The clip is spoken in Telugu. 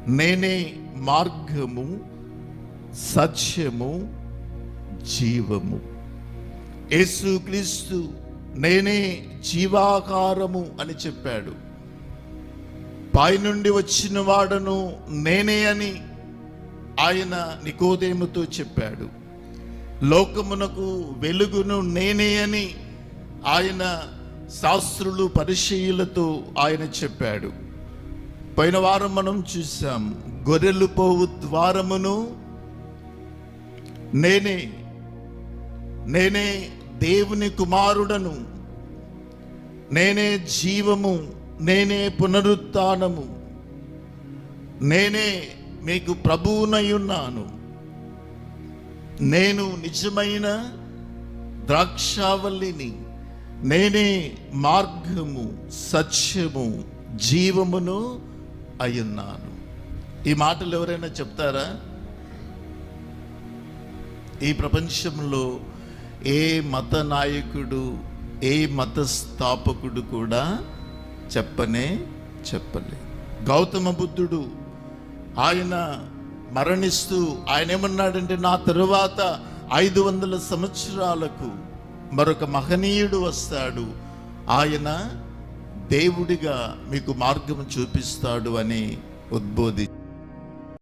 నేనే మార్గము, సత్యము, జీవము. యేసుక్రీస్తు నేనే జీవాకారము అని చెప్పాడు. పైనుండి వచ్చిన వాడను నేనే అని ఆయన నికోదేముతో చెప్పాడు. లోకమునకు వెలుగును నేనే అని ఆయన శాస్త్రులు పరిచయులతో ఆయన చెప్పాడు. పోయిన వారం మనం చూసాం, గొర్రెలు పోవు ద్వారమును నేనే, నేనే దేవుని కుమారుడను, నేనే జీవము, నేనే పునరుత్థానము, నేనే మీకు ప్రభువునై ఉన్నాను, నేను నిజమైన ద్రాక్షావల్లిని, నేనే మార్గము, సత్యము, జీవమును అయ్యున్నాను. ఈ మాటలు ఎవరైనా చెప్తారా? ఈ ప్రపంచంలో ఏ మత నాయకుడు, ఏ మత స్థాపకుడు కూడా చెప్పలే. గౌతమ బుద్ధుడు ఆయన మరణిస్తూ ఆయన ఏమన్నాడంటే, నా తరువాత 500 సంవత్సరాలకు మరొక మహనీయుడు వస్తాడు, ఆయన దేవుడిగా మీకు మార్గం చూపిస్తాడు అని ఉద్బోధి